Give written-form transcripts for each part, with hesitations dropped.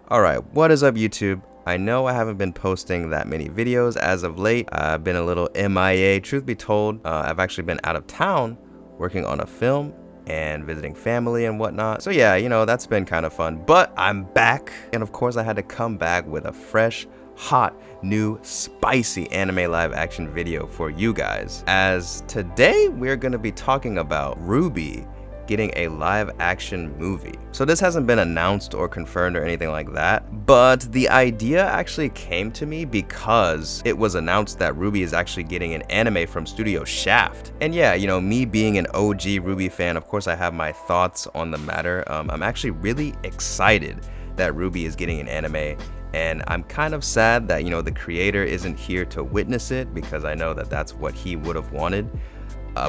Alright, what is up YouTube? I know I haven't been posting that many videos as of late. I've been a little MIA. Truth be told, I've actually been out of town working on a film and visiting family and whatnot. So yeah, that's been kind of fun. But I'm back, and of course I had to come back with a fresh, hot, new, spicy anime live action video for you guys. As today we're gonna be talking about RWBY getting a live action movie. So this hasn't been announced or confirmed or anything like that, but the idea actually came to me because it was announced that RWBY is actually getting an anime from Studio Shaft. And yeah, me being an OG RWBY fan, of course I have my thoughts on the matter. I'm actually really excited that RWBY is getting an anime, and I'm kind of sad that, the creator isn't here to witness it, because I know that that's what he would have wanted.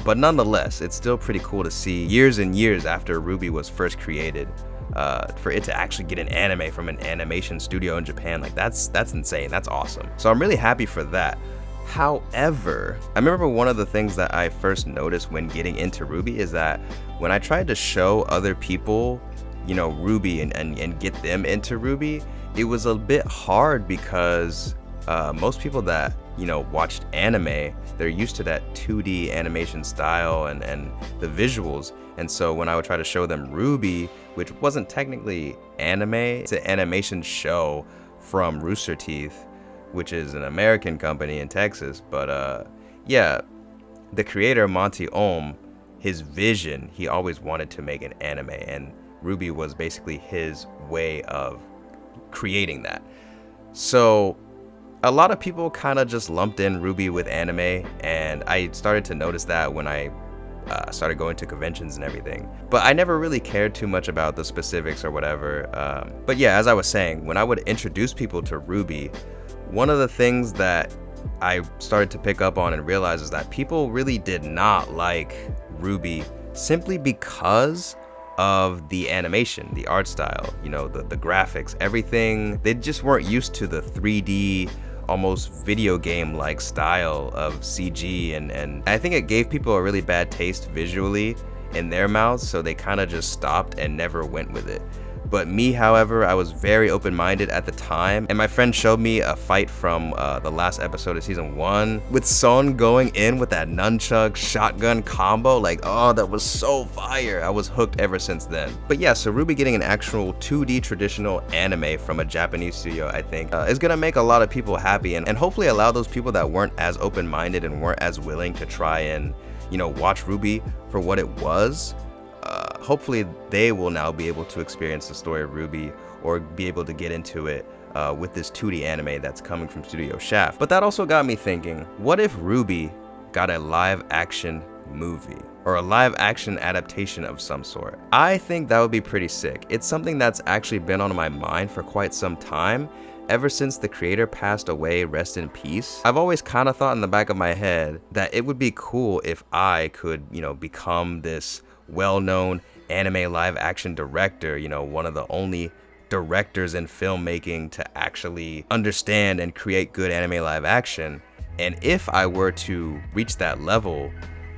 But nonetheless, it's still pretty cool to see years and years after RWBY was first created, for it to actually get an anime from an animation studio in Japan. Like that's insane. That's awesome. So I'm really happy for that. However, I remember one of the things that I first noticed when getting into RWBY is that when I tried to show other people, RWBY and get them into RWBY, it was a bit hard because most people that watched anime, they're used to that 2D animation style and the visuals. And so when I would try to show them RWBY, which wasn't technically anime, it's an animation show from Rooster Teeth, which is an American company in Texas. But yeah, the creator Monty Ohm, his vision, he always wanted to make an anime, and RWBY was basically his way of creating that. So a lot of people kind of just lumped in RWBY with anime, and I started to notice that when I started going to conventions and everything. But I never really cared too much about the specifics or whatever. But yeah, as I was saying, when I would introduce people to RWBY, one of the things that I started to pick up on and realize is that people really did not like RWBY simply because of the animation, the art style, the graphics, everything. They just weren't used to the 3D, almost video game like style of CG, and I think it gave people a really bad taste visually in their mouths, so they kind of just stopped and never went with it. But me, however, I was very open-minded at the time, and my friend showed me a fight from the last episode of season 1 with Son going in with that nunchuck shotgun combo. Like, oh, that was so fire. I was hooked ever since then. But yeah, so RWBY getting an actual 2D traditional anime from a Japanese studio, I think, is gonna make a lot of people happy, and hopefully allow those people that weren't as open-minded and weren't as willing to try and, watch RWBY for what it was. Hopefully they will now be able to experience the story of RWBY, or be able to get into it with this 2D anime that's coming from Studio Shaft. But that also got me thinking, what if RWBY got a live action movie, or a live action adaptation of some sort? I think that would be pretty sick. It's something that's actually been on my mind for quite some time. Ever since the creator passed away, rest in peace, I've always kind of thought in the back of my head that it would be cool if I could, become this well-known anime live action director, one of the only directors in filmmaking to actually understand and create good anime live action. And if I were to reach that level,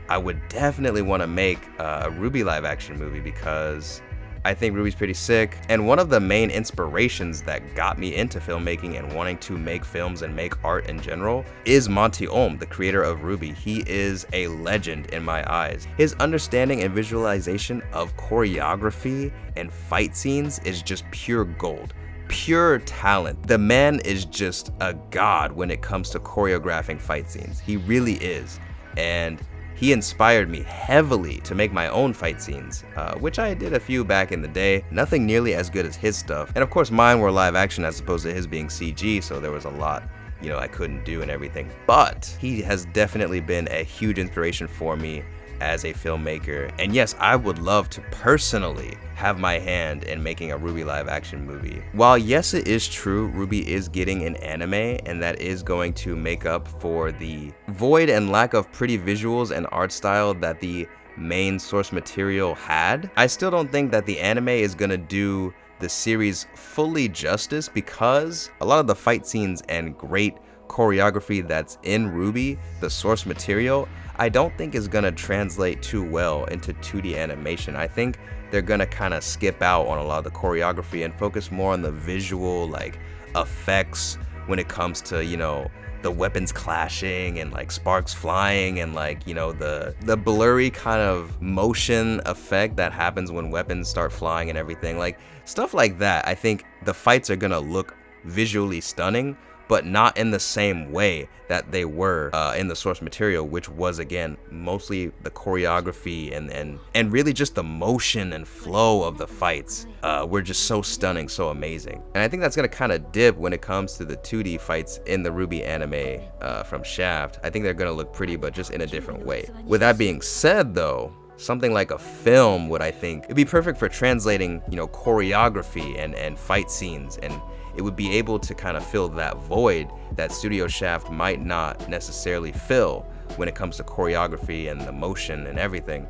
I would definitely want to make a RWBY live action movie, because I think RWBY's pretty sick, and one of the main inspirations that got me into filmmaking and wanting to make films and make art in general is Monty Ohm, the creator of RWBY. He is a legend in my eyes. His understanding and visualization of choreography and fight scenes is just pure gold. Pure talent. The man is just a god when it comes to choreographing fight scenes. He really is. And he inspired me heavily to make my own fight scenes, which I did a few back in the day. Nothing nearly as good as his stuff. And of course mine were live action as opposed to his being CG, so there was a lot, I couldn't do and everything. But he has definitely been a huge inspiration for me as a filmmaker. And yes, I would love to personally have my hand in making a RWBY live action movie. While yes, it is true, RWBY is getting an anime, and that is going to make up for the void and lack of pretty visuals and art style that the main source material had, I still don't think that the anime is gonna do the series fully justice, because a lot of the fight scenes and great choreography that's in RWBY, the source material, I don't think is gonna translate too well into 2D animation. I think they're gonna kind of skip out on a lot of the choreography and focus more on the visual like effects when it comes to, you know, the weapons clashing and like sparks flying and like, you know, the blurry kind of motion effect that happens when weapons start flying and everything, like stuff like that. I think the fights are gonna look visually stunning, but not in the same way that they were in the source material, which was, again, mostly the choreography and really just the motion and flow of the fights were just so stunning, so amazing. And I think that's gonna kind of dip when it comes to the 2D fights in the RWBY anime from Shaft. I think they're gonna look pretty, but just in a different way. With that being said, though, something like a film would, I think, it'd be perfect for translating, you know, choreography and fight scenes, and it would be able to kind of fill that void that Studio Shaft might not necessarily fill when it comes to choreography and the motion and everything.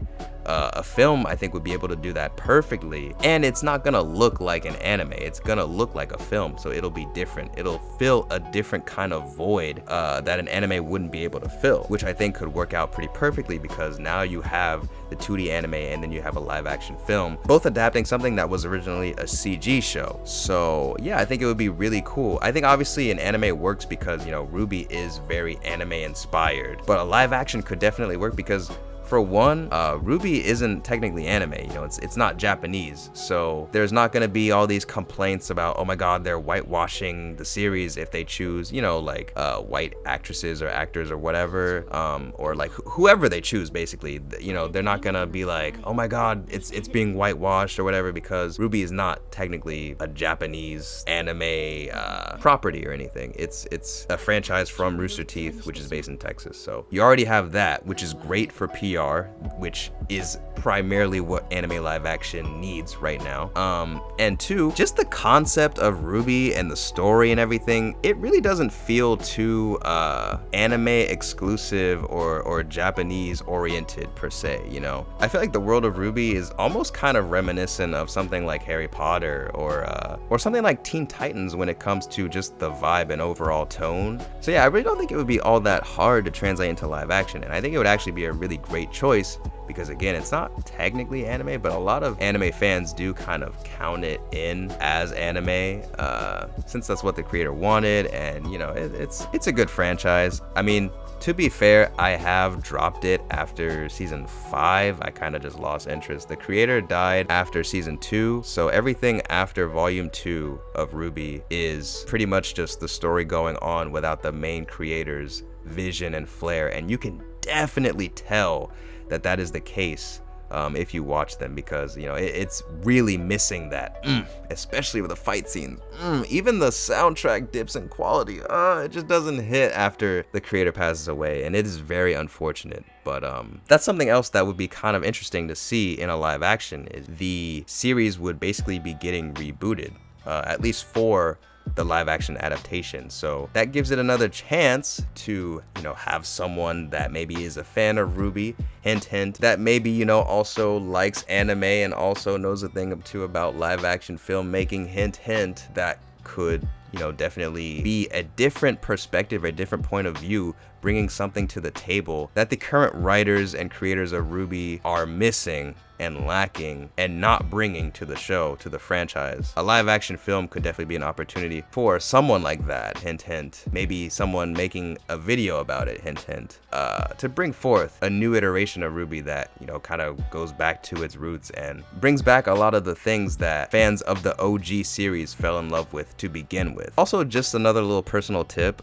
A film, I think, would be able to do that perfectly, and it's not gonna look like an anime. It's gonna look like a film, so it'll be different. It'll fill a different kind of void that an anime wouldn't be able to fill, which I think could work out pretty perfectly, because now you have the 2D anime and then you have a live action film, both adapting something that was originally a CG show. So yeah, I think it would be really cool. I think obviously an anime works because, you know, RWBY is very anime inspired, but a live action could definitely work because, for one, RWBY isn't technically anime, you know, it's not Japanese, so there's not gonna be all these complaints about, oh my god, they're whitewashing the series if they choose, you know, like white actresses or actors or whatever, or like whoever they choose, basically. You know, they're not gonna be like, oh my god, it's being whitewashed or whatever, because RWBY is not technically a Japanese anime property or anything. It's a franchise from Rooster Teeth, which is based in Texas, so you already have that, which is great for PR, which is primarily what anime live action needs right now. And two, just the concept of RWBY and the story and everything, it really doesn't feel too anime exclusive or Japanese oriented per se, you know? I feel like the world of RWBY is almost kind of reminiscent of something like Harry Potter or something like Teen Titans when it comes to just the vibe and overall tone. So yeah, I really don't think it would be all that hard to translate into live action, and I think it would actually be a really great choice, because again, it's not technically anime, but a lot of anime fans do kind of count it in as anime, since that's what the creator wanted, and you know, it's a good franchise. I mean, to be fair, I have dropped it after season 5. I kind of just lost interest. The creator died after season 2, so everything after volume 2 of RWBY is pretty much just the story going on without the main creator's vision and flair, and you can definitely tell that that is the case if you watch them, because you know it's really missing that, especially with the fight scenes. Even the soundtrack dips in quality. It just doesn't hit after the creator passes away, and it is very unfortunate. But that's something else that would be kind of interesting to see in a live action, is the series would basically be getting rebooted, at least for the live action adaptation. So that gives it another chance to, you know, have someone that maybe is a fan of RWBY, hint hint, that maybe, you know, also likes anime and also knows a thing or two about live action filmmaking, hint hint, that could, you know, definitely be a different perspective, a different point of view, bringing something to the table that the current writers and creators of RWBY are missing and lacking and not bringing to the show, to the franchise. A live action film could definitely be an opportunity for someone like that, hint hint, maybe someone making a video about it, hint hint, to bring forth a new iteration of RWBY that, you know, kind of goes back to its roots and brings back a lot of the things that fans of the OG series fell in love with to begin with. Also, just another little personal tip,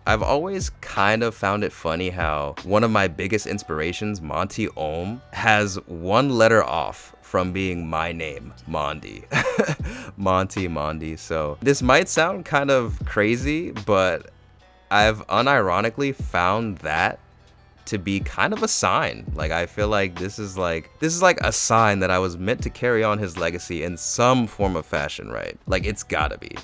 I've always kind of found it funny how one of my biggest inspirations, Monty Ohm, has one letter off from being my name, Mondy. Mondy. So this might sound kind of crazy, but I've unironically found that to be kind of a sign. Like, I feel like this is like a sign that I was meant to carry on his legacy in some form of fashion, right? Like, it's gotta be.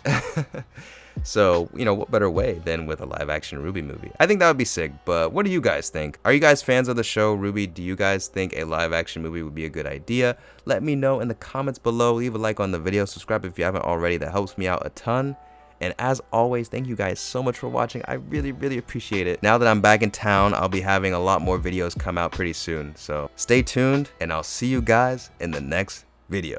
So, you know, what better way than with a live action RWBY movie? I think that would be sick, but what do you guys think? Are you guys fans of the show RWBY? Do you guys think a live action movie would be a good idea? Let me know in the comments below. Leave a like on the video, subscribe if you haven't already. That helps me out a ton. And as always, thank you guys so much for watching. I really appreciate it. Now that I'm back in town, I'll be having a lot more videos come out pretty soon. So stay tuned, and I'll see you guys in the next video.